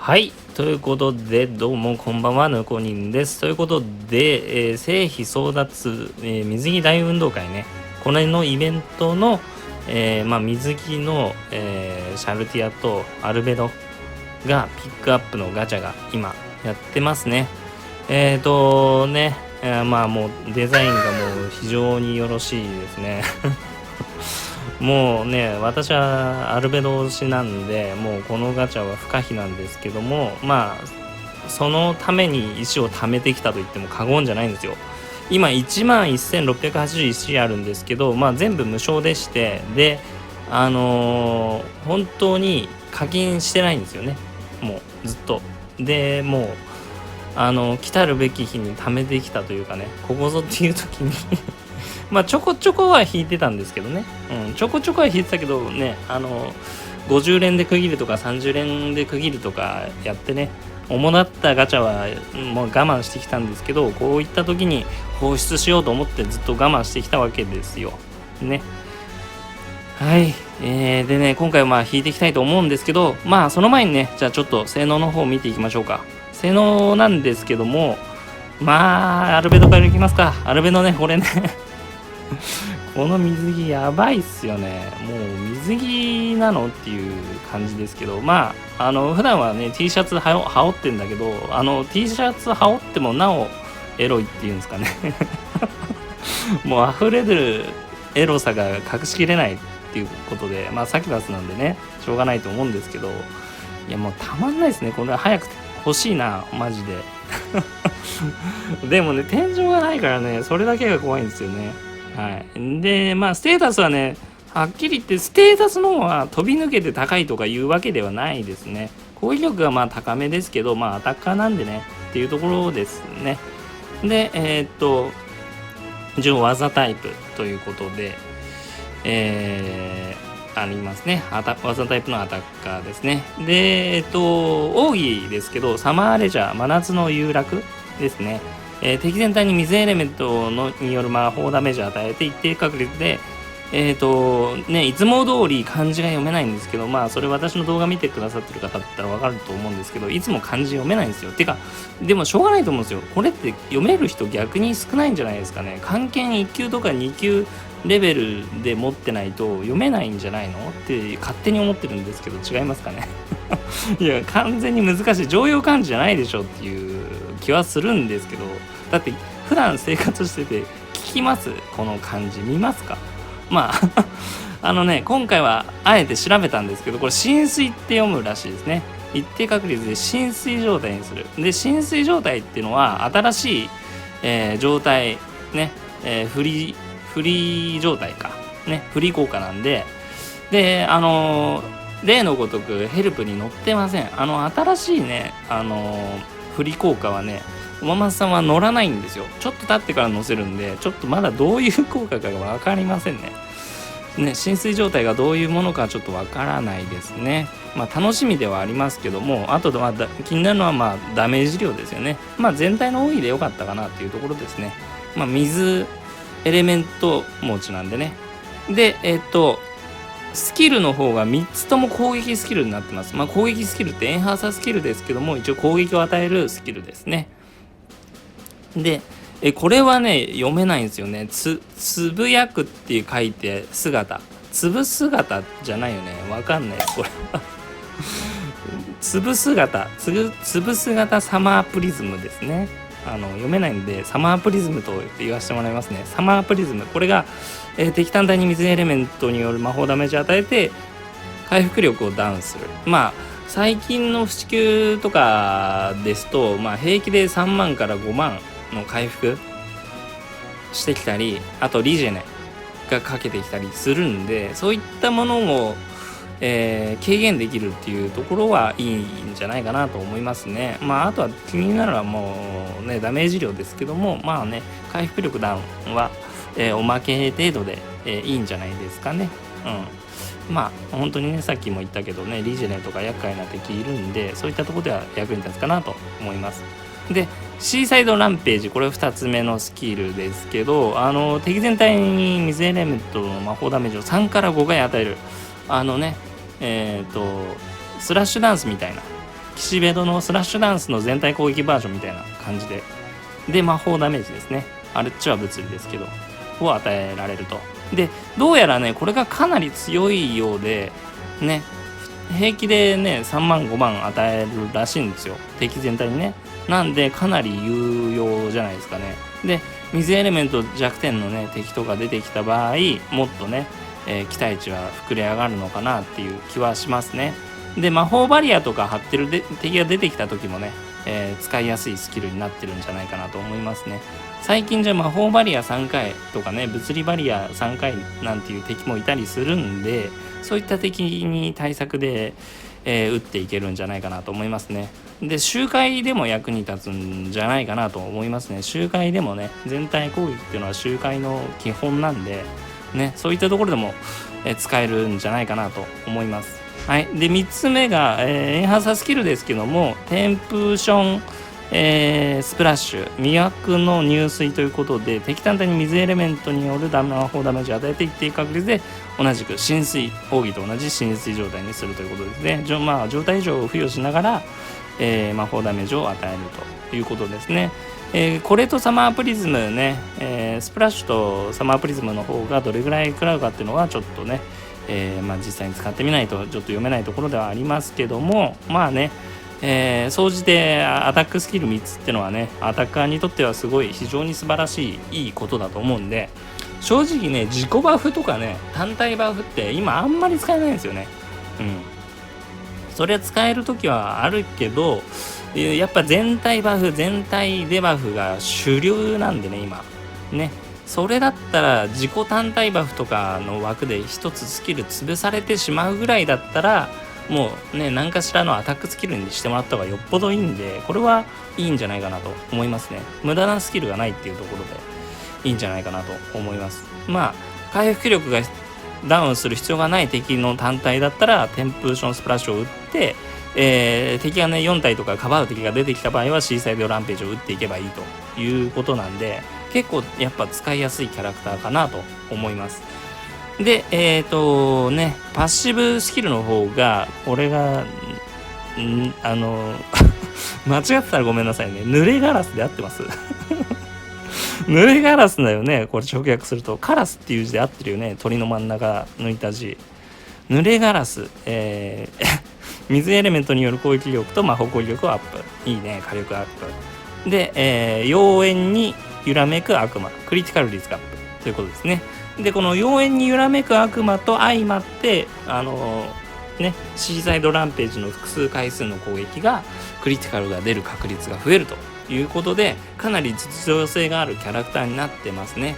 はい。ということで、どうもこんばんは、ぬこにんです。ということで、聖非争奪、水着大運動会ね。これのイベントの、水着の、シャルティアとアルベドがピックアップのガチャが今やってますね。もうデザインがもう非常によろしいですね。もうね、私はアルベド推しなんで、もうこのガチャは不可避なんですけども、そのために石を貯めてきたと言っても過言じゃないんですよ。今11,681石あるんですけど、全部無償でして、で、本当に課金してないんですよね。もうずっと。で、もう、来たるべき日に貯めてきたというかね、ここぞっていう時にちょこちょこは引いてたんですけどね、ちょこちょこは引いてたけどね、50連で区切るとか30連で区切るとかやってね、主だったガチャはもう我慢してきたんですけど、こういった時に放出しようと思ってずっと我慢してきたわけですよね。はい、でね、今回は引いていきたいと思うんですけど、その前にね、じゃあちょっと性能の方を見ていきましょうか。性能なんですけども、アルベドからいきますか。アルベドね、これねこの水着やばいっすよね。もう水着なのっていう感じですけど、普段はね T シャツ羽織ってんだけど、T シャツ羽織ってもなおエロいっていうんですかねもう溢れるエロさが隠しきれないっていうことで、サキュラスなんでね、しょうがないと思うんですけど、いやもうたまんないですね。これ早く欲しいな、マジででもね、天井がないからね、それだけが怖いんですよね。はい。で、ステータスはね、はっきり言ってステータスの方は飛び抜けて高いとかいうわけではないですね。攻撃力が高めですけど、アタッカーなんでねっていうところですね。で、一応技タイプということで、ありますね。技タイプのアタッカーですね。で、奥義ですけど、サマーレジャー、真夏の遊楽ですね。敵全体に水エレメントによる魔法ダメージを与えて一定確率で、いつも通り漢字が読めないんですけど、それ私の動画見てくださってる方だったら分かると思うんですけど、いつも漢字読めないんですよ。てか、でもしょうがないと思うんですよ。これって読める人逆に少ないんじゃないですかね。漢検1級とか2級レベルで持ってないと読めないんじゃないのって勝手に思ってるんですけど、違いますかねいや、完全に難しい。常用漢字じゃないでしょっていう気はするんですけど、だって普段生活してて聞きます？この漢字見ますか？今回はあえて調べたんですけど、これ浸水って読むらしいですね。一定確率で浸水状態にする。で、浸水状態っていうのは新しい、状態ね、フリー状態かね、フリー効果なんで、で、例のごとくヘルプに載ってません。新しいね、フリー効果はね、おままさんは乗らないんですよ。ちょっと経ってから乗せるんで、ちょっとまだどういう効果かが分かりませんね。浸水状態がどういうものかちょっと分からないですね。楽しみではありますけども、あとで気になるのはダメージ量ですよね。全体の多いで良かったかなっていうところですね。水エレメント持ちなんでね。で、スキルの方が3つとも攻撃スキルになってます。攻撃スキルってエンハーサースキルですけども、一応攻撃を与えるスキルですね。で、これはね、読めないんですよね。つぶやくっていう書いて姿。つぶ姿じゃないよね。わかんないです、これは。つぶ姿サマープリズムですね。読めないんで、サマープリズムと言わせてもらいますね。サマープリズム。これが、敵単体に水エレメントによる魔法ダメージを与えて、回復力をダウンする。最近の不死級とかですと、平気で3万から5万の回復してきたり、あとリジェネがかけてきたりするんで、そういったものを、軽減できるっていうところはいいんじゃないかなと思いますね。あとは気になるのはもうね、ダメージ量ですけども、回復力ダウンは、おまけ程度で、いいんじゃないですかね。本当にね、さっきも言ったけどね、リジェネとか厄介な敵いるんで、そういったところでは役に立つかなと思います。で、シーサイドランページ、これ2つ目のスキルですけど、敵全体に水エレメントの魔法ダメージを3から5回与える、スラッシュダンスみたいな岸辺戸のスラッシュダンスの全体攻撃バージョンみたいな感じで魔法ダメージですね、あれっちは物理ですけどを与えられると。でどうやらねこれがかなり強いようでね、平気でね3万5万与えるらしいんですよ、敵全体にね。なんでかなり有用じゃないですかね。で水エレメント弱点のね敵とか出てきた場合もっとね、期待値は膨れ上がるのかなっていう気はしますね。で魔法バリアとか張ってる敵が出てきた時もね、使いやすいスキルになってるんじゃないかなと思いますね。最近じゃ魔法バリア3回とかね物理バリア3回なんていう敵もいたりするんで、そういった敵に対策で、打っていけるんじゃないかなと思いますね。で周回でも役に立つんじゃないかなと思いますね。周回でもね全体攻撃っていうのは周回の基本なんでね、そういったところでも、使えるんじゃないかなと思います。はい、で3つ目が、エンハーサースキルですけどもテンプーション、スプラッシュ魅惑の入水ということで、敵単体に水エレメントによる魔法ダメージを与えて一定確率で同じく浸水奥義と同じ浸水状態にするということですね。状態異常を付与しながら、魔法ダメージを与えるということですね。これとサマープリズムね、スプラッシュとサマープリズムの方がどれぐらい食らうかっていうのはちょっとね、実際に使ってみないとちょっと読めないところではありますけども、まあね総じてアタックスキル3つってのはねアタッカーにとってはすごい非常に素晴らしいいいことだと思うんで、正直ね自己バフとかね単体バフって今あんまり使えないんですよね。それは使える時はあるけどやっぱ全体バフ全体デバフが主流なんでね今ね。それだったら自己単体バフとかの枠で一つスキル潰されてしまうぐらいだったらもうね何かしらのアタックスキルにしてもらった方がよっぽどいいんで、これはいいんじゃないかなと思いますね。無駄なスキルがないっていうところでいいんじゃないかなと思います。回復力がダウンする必要がない敵の単体だったらテンプーションスプラッシュを打って、敵がね4体とかかばう敵が出てきた場合はシーサイドランページを打っていけばいいということなんで、結構やっぱ使いやすいキャラクターかなと思います。でパッシブスキルの方がこれが間違ってたらごめんなさいね。濡れガラスで合ってます濡れガラスだよね、これ直訳すると。カラスっていう字で合ってるよね、鳥の真ん中抜いた字。濡れガラス、水エレメントによる攻撃力と魔法攻撃力をアップ。いいね、火力アップで、妖艶に揺らめく悪魔クリティカルリスクアップということですね。でこの妖艶に揺らめく悪魔と相まってシーサイドランページの複数回数の攻撃がクリティカルが出る確率が増えるということで、かなり実用性があるキャラクターになってますね。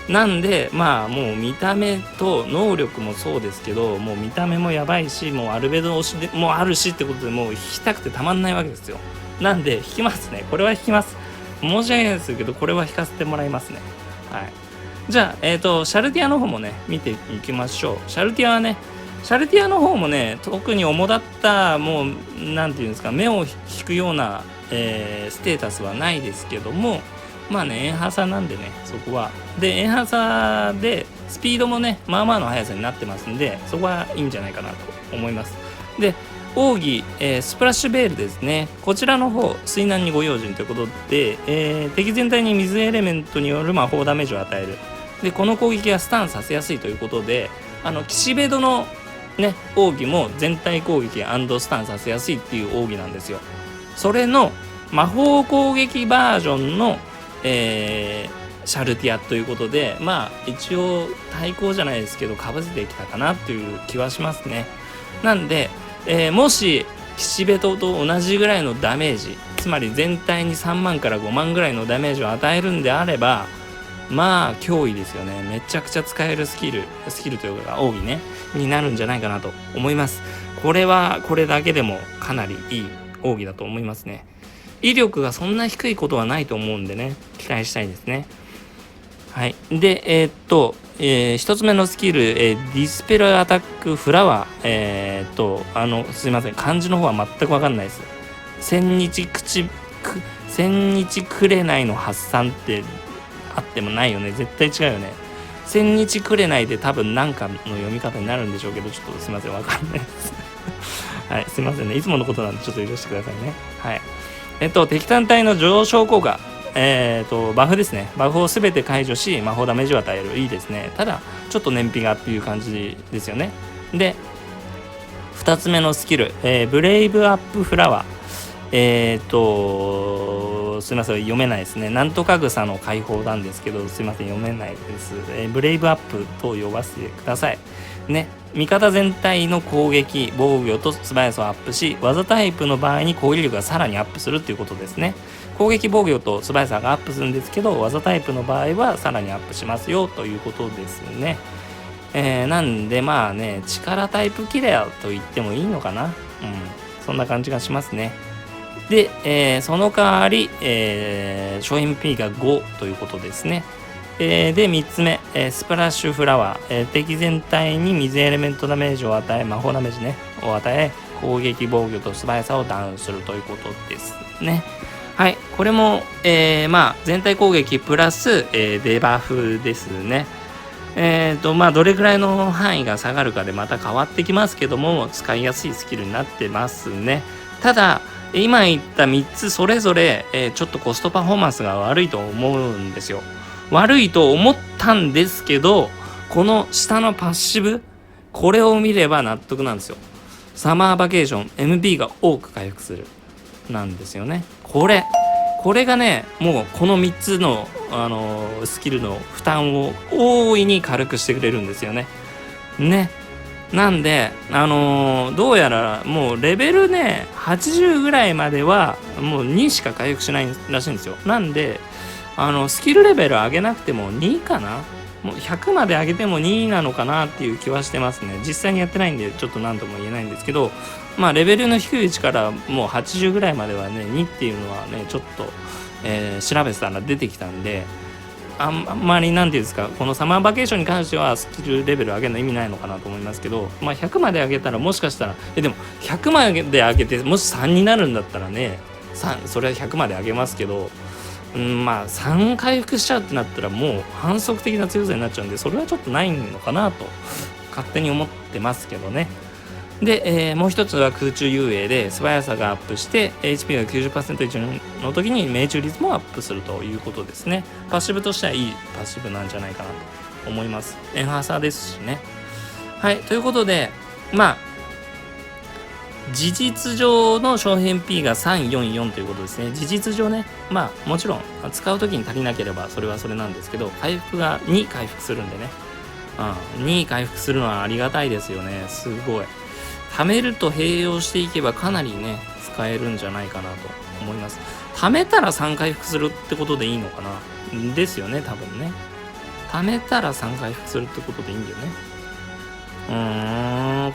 なんでもう見た目と能力もそうですけど、もう見た目もやばいし、もうアルベド推しでもあるしってことで、もう引きたくてたまんないわけですよ。なんで引きますね。これは引きます。申し訳ないですけどこれは引かせてもらいますね。はい。じゃあシャルティアの方もね見ていきましょう。シャルティアの方もね特に主だったもうなんていうんですか、目を引くような、ステータスはないですけども、エンハーサーなんでねそこは。でエンハーサーでスピードもねまあまあの速さになってますんで、そこはいいんじゃないかなと思います。で奥義、スプラッシュベールですね。こちらの方水難にご用心ということで、敵全体に水エレメントによる魔法ダメージを与える。でこの攻撃がスタンさせやすいということで、岸辺戸のね奥義も全体攻撃&スタンさせやすいっていう奥義なんですよ。それの魔法攻撃バージョンの、シャルティアということで、一応対抗じゃないですけどかぶせてきたかなっていう気はしますね。なんでもし岸辺と同じぐらいのダメージ、つまり全体に3万から5万ぐらいのダメージを与えるんであれば脅威ですよね。めちゃくちゃ使えるスキルというか奥義ねになるんじゃないかなと思います。これはこれだけでもかなりいい奥義だと思いますね。威力がそんな低いことはないと思うんでね期待したいですね。はい。で一つ目のスキル、ディスペルアタックフラワー、すいません漢字の方は全く分かんないです。千日くれないの発散ってあってもないよね。絶対違うよね。千日くれないで多分何かの読み方になるんでしょうけど、ちょっとすいません分かんないですはい、すいませんね。いつものことなんでちょっと許してくださいね。はい。敵単体の上昇効果。バフですね。バフをすべて解除し、魔法ダメージを与える。いいですね。ただ、ちょっと燃費がっていう感じですよね。で、2つ目のスキル、ブレイブアップフラワー。すいません、読めないですね。なんとか草の解放なんですけど、すいません、読めないです。ブレイブアップと呼ばせてください。ね。味方全体の攻撃、防御と素早さをアップし、技タイプの場合に攻撃力がさらにアップするということですね。攻撃防御と素早さがアップするんですけど、技タイプの場合はさらにアップしますよということですね。なんでまあね、力タイプキラーと言ってもいいのかな。そんな感じがしますね。で、その代わり、商品 P が5ということですね。で3つ目、スプラッシュフラワー、敵全体に水エレメントダメージを与え、魔法ダメージねを与え、攻撃防御と素早さをダウンするということですね。はい、これも、全体攻撃プラス、デバフですね。どれくらいの範囲が下がるかでまた変わってきますけども、使いやすいスキルになってますね。ただ今言った3つそれぞれ、ちょっとコストパフォーマンスが悪いと思うんですよ。悪いと思ったんですけど、この下のパッシブ、これを見れば納得なんですよ。サマーバケーション MP が多く回復するなんですよね。これがね、もうこの3つの、スキルの負担を大いに軽くしてくれるんですよね。なんで、どうやらもうレベルね、80ぐらいまではもう2しか回復しないらしいんですよ。なんで、スキルレベル上げなくても2かな、もう100まで上げても2なのかなっていう気はしてますね。実際にやってないんでちょっと何とも言えないんですけど、レベルの低いうちからもう80ぐらいまではね、2っていうのはねちょっと、調べてたら出てきたんで、あんまりなんていうんですか、このサマーバケーションに関してはスキルレベル上げるの意味ないのかなと思いますけど、100まで上げたらもしかしたらでも100まで上げてもし3になるんだったらね、それは100まで上げますけど、3回復しちゃうってなったらもう反則的な強さになっちゃうんで、それはちょっとないのかなと勝手に思ってますけどね。で、もう一つは空中遊泳で素早さがアップして HP が 90% 以上の時に命中率もアップするということですね。パッシブとしてはいいパッシブなんじゃないかなと思います。エンハーサーですしね。はい、ということで事実上の商品 P が344ということですね。事実上ね、もちろん使う時に足りなければそれはそれなんですけど、回復が2回復するんでね、2回復するのはありがたいですよね。すごい貯めると併用していけばかなりね使えるんじゃないかなと思います。貯めたら3回復するってことでいいのかなですよね、多分ね。貯めたら3回復するってことでいいんだよね。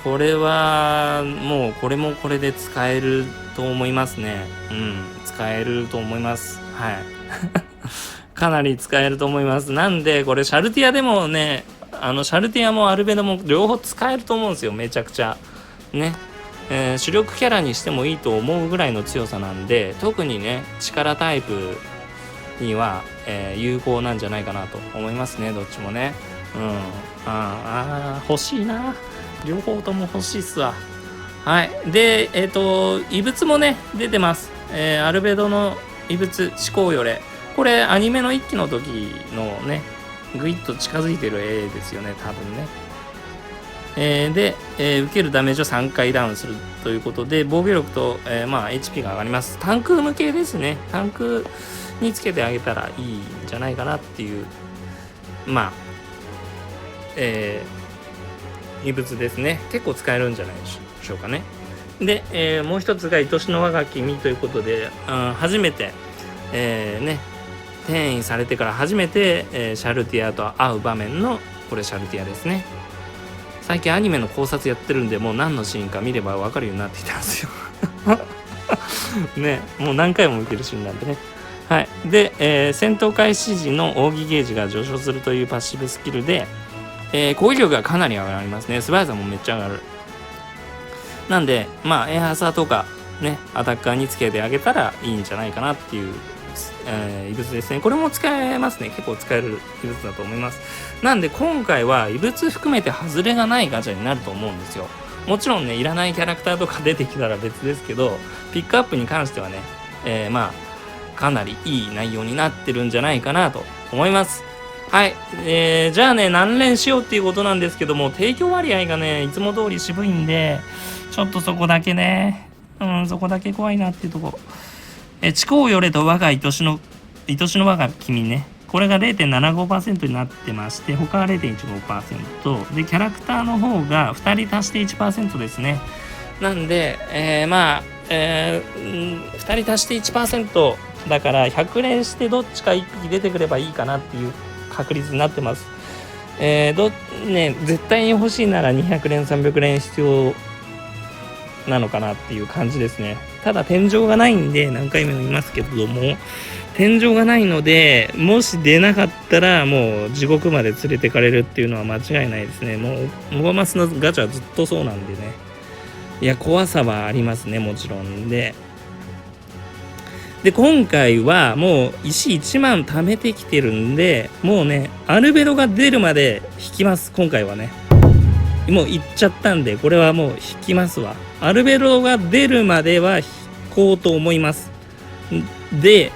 これはもうこれもこれで使えると思いますね。使えると思います。はいかなり使えると思います。なんでこれシャルティアでもね、シャルティアもアルベドも両方使えると思うんですよ。めちゃくちゃね、主力キャラにしてもいいと思うぐらいの強さなんで、特にね力タイプには、有効なんじゃないかなと思いますね。どっちもね。欲しいな。両方とも欲しいっすわ。はい。で、異物もね出てます。アルベドの異物思考よれ、これアニメの1期の時のねぐいっと近づいてる絵ですよね、多分ね。で、受けるダメージを3回ダウンするということで、防御力と、HP が上がります。タンク向けですね。タンクにつけてあげたらいいんじゃないかなっていう異物ですね。結構使えるんじゃないでしょうかね。で、もう一つが愛しの我が君ということで、初めて、転移されてから初めて、シャルティアと会う場面のこれシャルティアですね。最近アニメの考察やってるんで、もう何のシーンか見れば分かるようになってきたんですよね、もう何回も見てるシーンなんでね。はい。で、戦闘開始時の奥義ゲージが上昇するというパッシブスキルで、攻撃力がかなり上がりますね。素早さもめっちゃ上がる。なんでエンハーサーとかねアタッカーにつけてあげたらいいんじゃないかなっていう、異物ですね。これも使えますね。結構使える異物だと思います。なんで今回は異物含めて外れがないガチャになると思うんですよ。もちろんねいらないキャラクターとか出てきたら別ですけど、ピックアップに関してはね、まあかなりいい内容になってるんじゃないかなと思います。はい、じゃあね何連しようっていうことなんですけども、提供割合がねいつも通り渋いんで、ちょっとそこだけね、そこだけ怖いなっていうとこ。地高よれと我が愛しの我が君ね、これが 0.75% になってまして、他は 0.15% で、キャラクターの方が2人足して 1% ですね。なんで、2人足して 1% だから100連してどっちか1匹出てくればいいかなっていう確率になってます。絶対に欲しいなら200連300連必要なのかなっていう感じですね。ただ天井がないんで、何回も言いますけれども、天井がないので、もし出なかったらもう地獄まで連れてかれるっていうのは間違いないですね。もうモバマスのガチャはずっとそうなんでね、いや怖さはありますね、もちろんで。今回はもう石1万貯めてきてるんで、もうねアルベドが出るまで引きます。今回はねもう行っちゃったんで、これはもう引きますわ。アルベドが出るまでは引こうと思います。で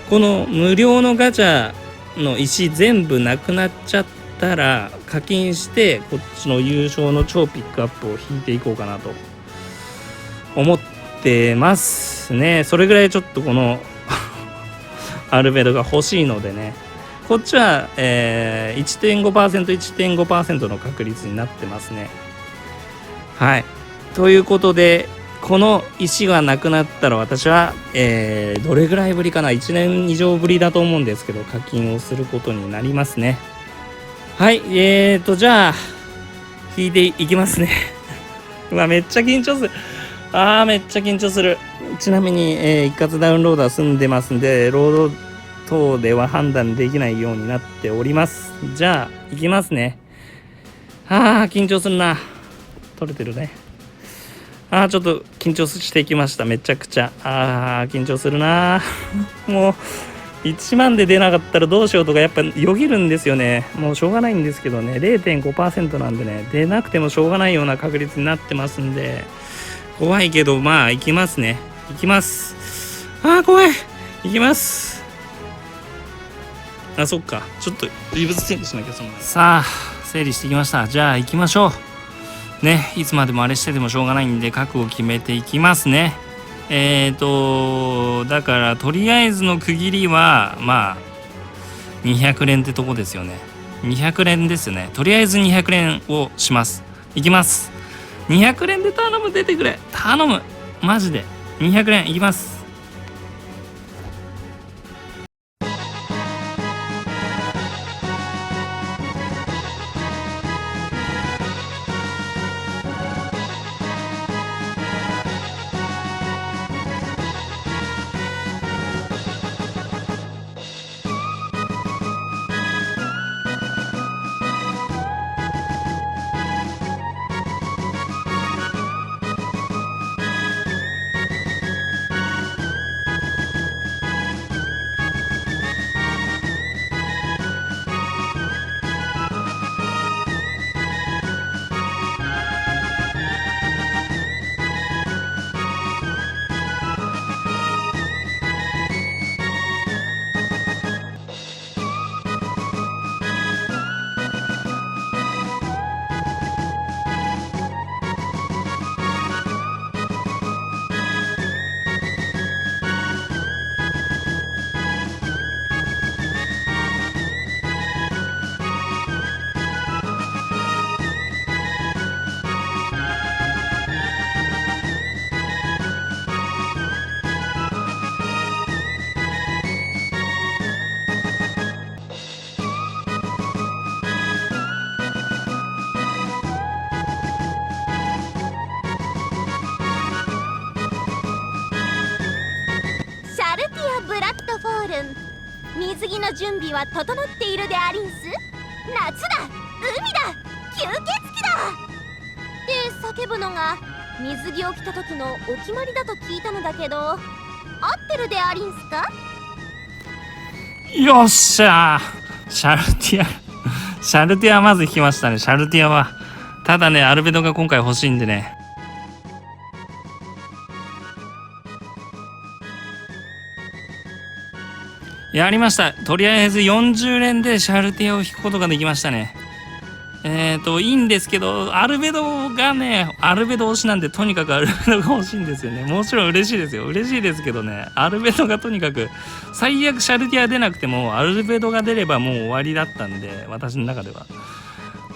この無料のガチャの石全部なくなっちゃったら課金してこっちの優勝の超ピックアップを引いていこうかなと思ってますね。それぐらいちょっとこのアルベドが欲しいのでね、こっちは、1.5%、1.5% の確率になってますね。はい。ということで、この石がなくなったら私は、どれぐらいぶりかな、1年以上ぶりだと思うんですけど、課金をすることになりますね。はい。じゃあ、引いていきますね。うわ、めっちゃ緊張する。めっちゃ緊張する。ちなみに、一括ダウンロードは済んでますんで、ロード等では判断できないようになっております。じゃあ行きますね。緊張するな。取れてるね。ちょっと緊張してきました。めちゃくちゃ緊張するな。もう1万で出なかったらどうしようとかやっぱよぎるんですよね。もうしょうがないんですけどね、 0.5% なんでね、出なくてもしょうがないような確率になってますんで、怖いけどまあ行きますね。行きます。怖い。行きます。そっか、ちょっと異物整理しなきゃ。さあ整理してきました。じゃあ行きましょうね。いつまでもあれしててもしょうがないんで覚悟を決めていきますね。だからとりあえずの区切りはまあ200連ってとこですよね。200連ですね。とりあえず200連をします。いきます。200連で頼む、出てくれ、頼む、マジで200連いきます。水着の準備は整っているでありんす。夏だ、海だ、吸血鬼だって叫ぶのが水着を着た時のお決まりだと聞いたのだけど、合ってるでありんすか？よっしゃー、シャルティアシャルティアまず引きましたね。シャルティアはただねアルベドが今回欲しいんでね、やりました。とりあえず40連でシャルティアを引くことができましたね。いいんですけど、アルベドがね、アルベド推しなんで、とにかくアルベドが欲しいんですよね。もちろん嬉しいですよ。嬉しいですけどね、アルベドがとにかく、最悪シャルティア出なくても、アルベドが出ればもう終わりだったんで、私の中では。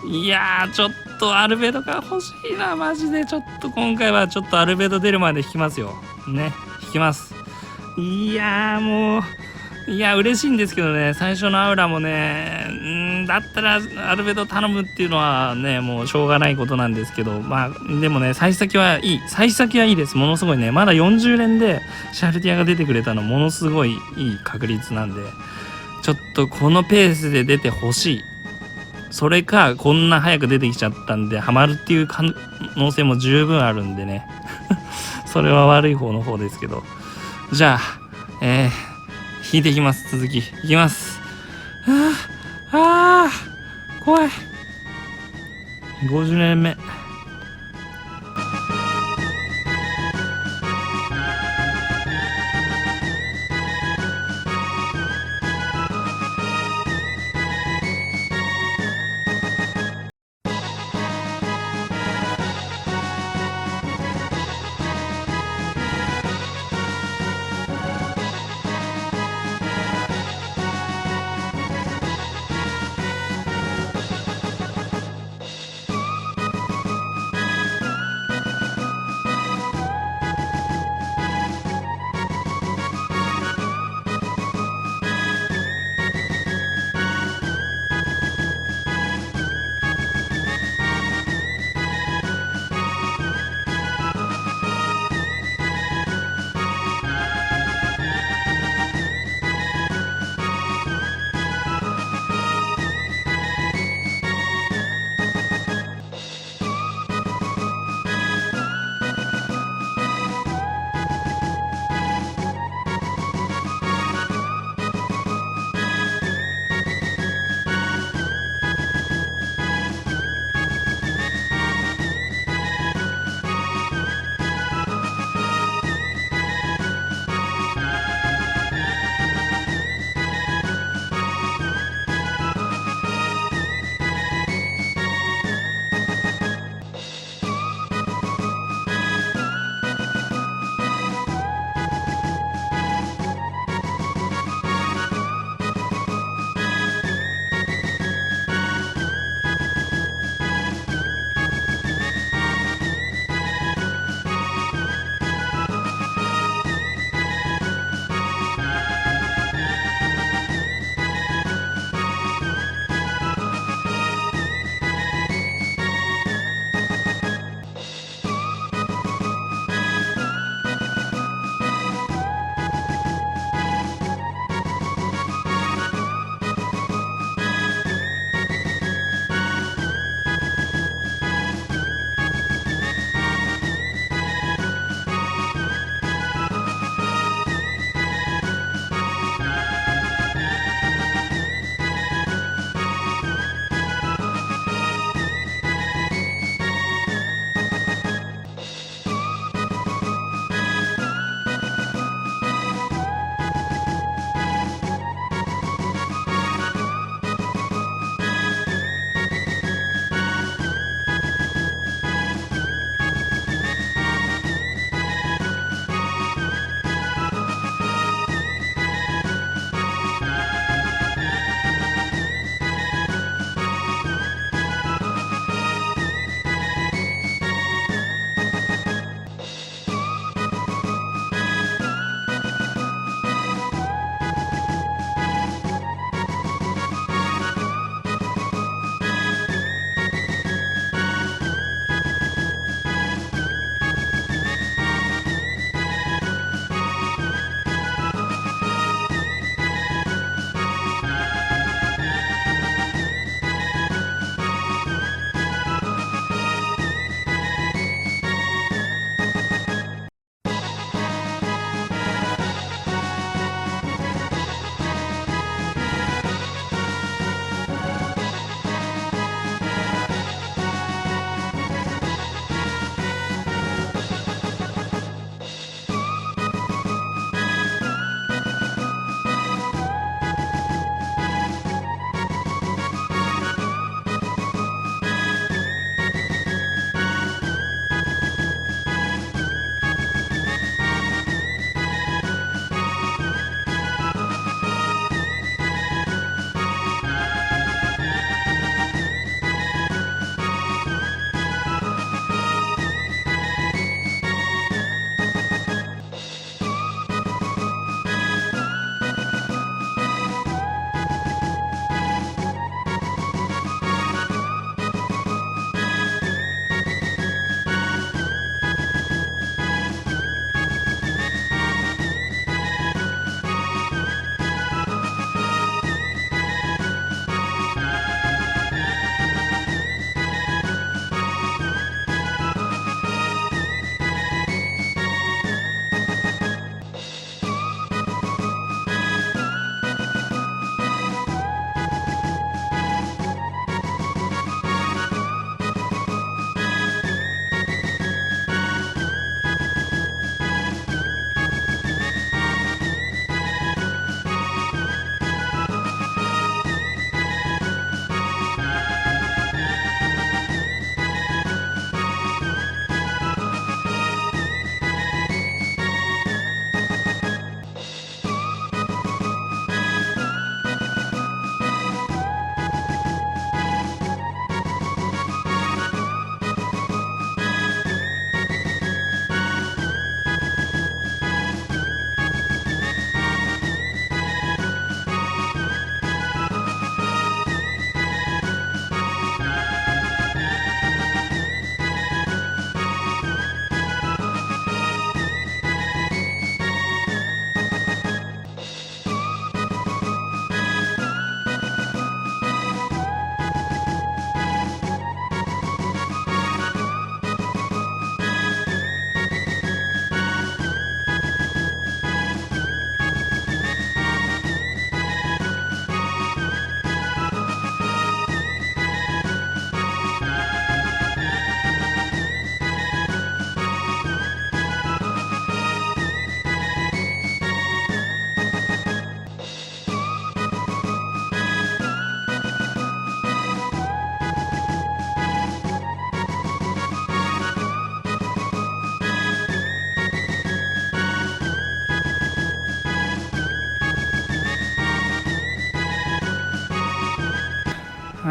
いやー、ちょっとアルベドが欲しいな、マジで。ちょっと今回はちょっとアルベド出るまで引きますよ。ね、引きます。いやーもう、いや嬉しいんですけどね、最初のアウラもね、だったらアルベド頼むっていうのはね、もうしょうがないことなんですけど、まあでもね、幸先はいい、幸先はいいです。ものすごいね、まだ40連でシャルティアが出てくれたのものすごいいい確率なんで、ちょっとこのペースで出てほしい。それかこんな早く出てきちゃったんでハマるっていう可能性も十分あるんでねそれは悪い方の方ですけど、じゃあ引いていきます。続きいきます。怖い。50年目。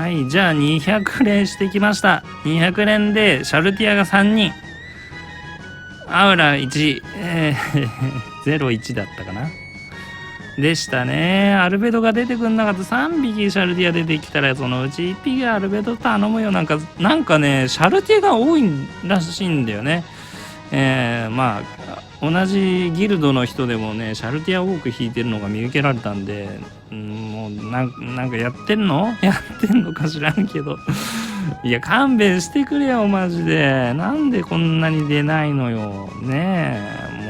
はい、じゃあ200連してきました。200連でシャルティアが3人、アウラ1、01だったかなでしたね。アルベドが出てくんなかった。3匹シャルティア出てきたらそのうち1匹アルベド頼むよ。なんかねシャルティアが多いらしいんだよね。まあ同じギルドの人でもねシャルティア多く引いてるのが見受けられたんで、もうなんかやってんのか知らんけどいや勘弁してくれよマジで。なんでこんなに出ないのよねえ、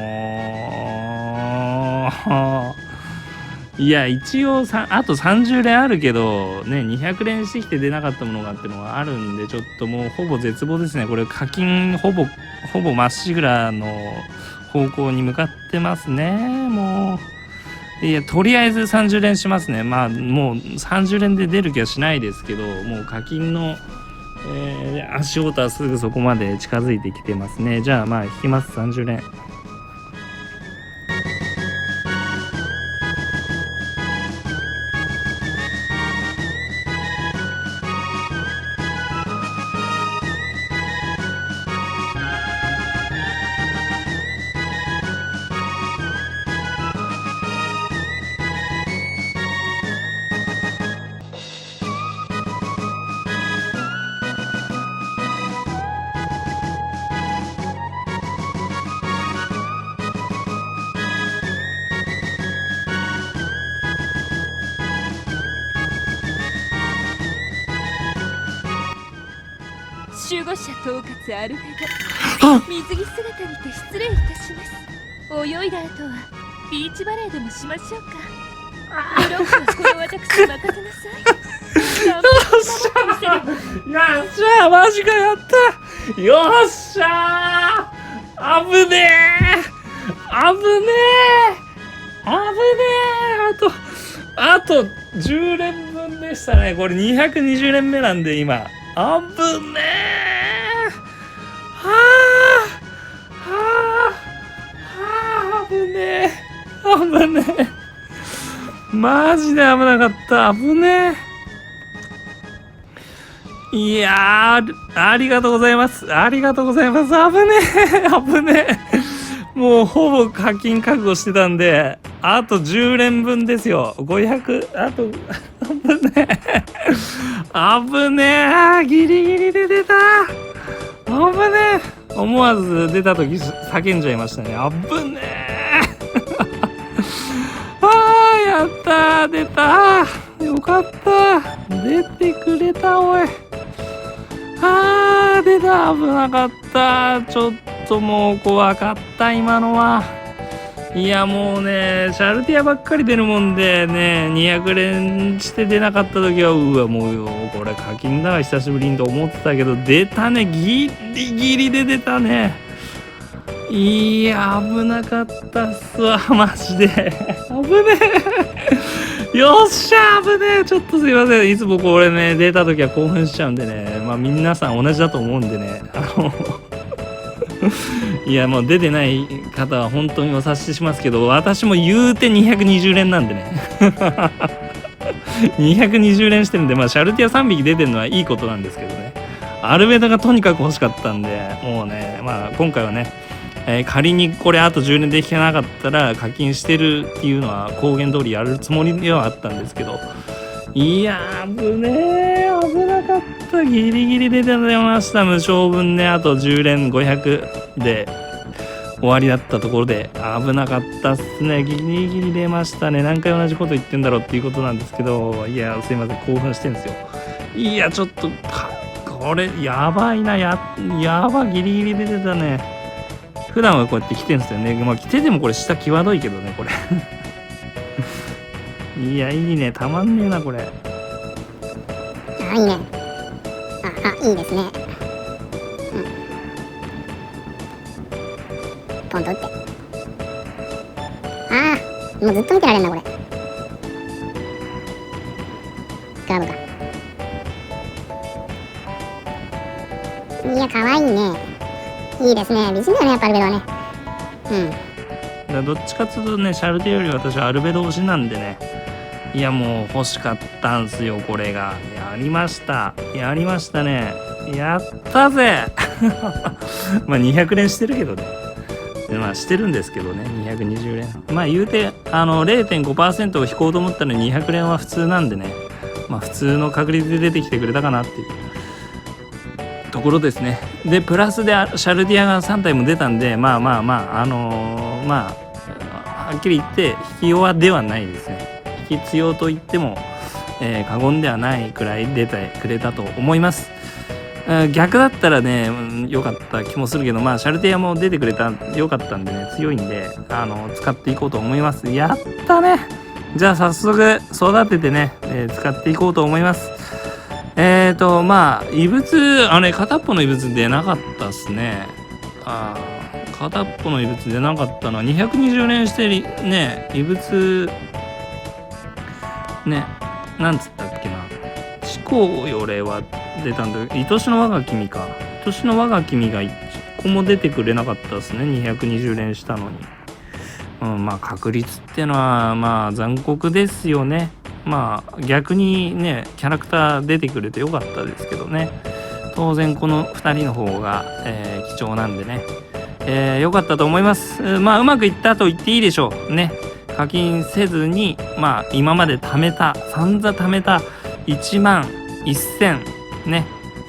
もういや一応あと30連あるけどね、200連してきて出なかったものがってのがあるんで、ちょっともうほぼ絶望ですね。これ課金ほぼまっしぐらの方向に向かってますね。もういやとりあえず30連しますね。まあもう30連で出る気はしないですけど、もう課金の、足音はすぐそこまで近づいてきてますね。じゃあまあ引きます。30連。守護者統括アルベド、水着姿にて失礼いたします。泳いだ後はビーチバレーでもしましょうか。ブロックはこの私に任せなさい。よっしゃーマジかやったよっしゃー危ねえあと10連分でしたね。これ220連目なんで今危ねえ危ねえマジで危なかった。危ねえ。いやーありがとうございます。危ねえもうほぼ課金覚悟してたんで、あと10連分ですよ。500あと危ねえギリギリで出た。危ねえ思わず出た時叫んじゃいましたね。危ねえやったー出たーよかった出てくれた。おい出た危なかった。ちょっともう怖かった今のは。いやもうねシャルティアばっかり出るもんでね、200連して出なかった時はうわもうこれ課金だわ久しぶりにと思ってたけど、出たねギリギリで出たね。いや危なかったっすわマジで危ねえよっしゃ危ねえ。ちょっとすいません、いつもこれね出た時は興奮しちゃうんでね、まあ皆さん同じだと思うんでねいやもう出てない方は本当にお察ししますけど、私も言うて220連なんでね220連してるんで、まあシャルティア3匹出てるのはいいことなんですけどね、アルベドがとにかく欲しかったんで、もうねまあ今回はね仮にこれあと10年できなかったら課金してるっていうのは公言通りやるつもりではあったんですけど、いや危ねえ危なかった。ギリギリで出ました。無償分ねあと10連500で終わりだったところで危なかったっすね。ギリギリ出ましたね。何回同じこと言ってんだろうっていうことなんですけど、いやすいません興奮してんですよ。いやちょっとこれやばいな。やばギリギリで出たね。普段はこうやって着てんすよね。まあ着ててもこれ下際どいけどねこれいやいいねたまんねえなこれ。いいね。いいですね。ポンと打って。もうずっと見てられるなこれ。カーブか。いやかわいいね。いいですね。美人だよねやっぱアルベドはね。だからどっちかっていうとねシャルティアより私はアルベド推しなんでね、いやもう欲しかったんすよこれが。いややりましたね。やったぜまあ200連してるけどね。まあしてるんですけどね、220連。まあ言うて、0.5% を引こうと思ったら200連は普通なんでね。まあ普通の確率で出てきてくれたかなっていうところですね。で、プラスでシャルディアが3体も出たんで、まあはっきり言って引き弱ではないですね。引き強と言っても、過言ではないくらい出てくれたと思います。逆だったらね、良かった気もするけど、まあシャルティアも出てくれた良かったんでね、強いんで使っていこうと思います。やったね。じゃあ早速育ててね、使っていこうと思います。まあ異物片っぽの異物出なかったっすね。片っぽの異物出なかったのは220連してね、異物ね、なんつったっけな、思考よれは出たんだけど、愛しの我が君か。愛しの我が君が1個も出てくれなかったですね、220連したのに。まあ確率ってのはまあ残酷ですよね。まあ逆にね、キャラクター出てくれてよかったですけどね。当然この2人の方が、貴重なんでね、よかったと思います。まあうまくいったと言っていいでしょうね。課金せずに、まあ今まで散々貯めた1万1000ね、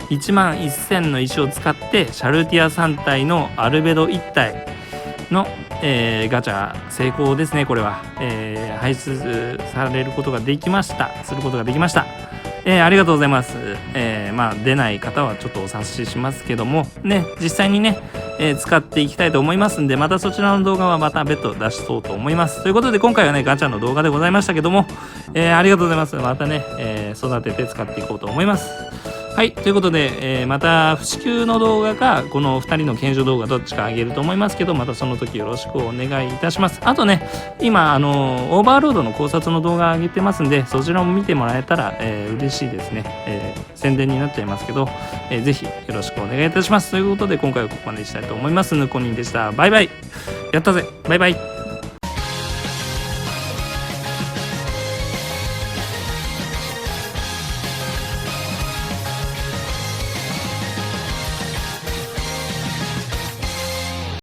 1万1000の石を使ってシャルティア3体のアルベド1体の、ガチャ成功ですね。これは、排出されることができました。ありがとうございます。まあ出ない方はちょっとお察ししますけどもね、実際にね、使っていきたいと思いますんで、またそちらの動画はまた別途出しそうと思います。ということで今回はね、ガチャの動画でございましたけども、ありがとうございます。またね、育てて使っていこうと思います。はい、ということで、また不支給の動画かこの2人の検証動画どっちかあげると思いますけど、またその時よろしくお願いいたします。あとね、今オーバーロードの考察の動画上げてますんで、そちらも見てもらえたら、嬉しいですね。宣伝になっちゃいますけど、ぜひよろしくお願いいたします。ということで今回はここまでにしたいと思います。ぬこにんでした。バイバイ。やったぜ。バイバイ。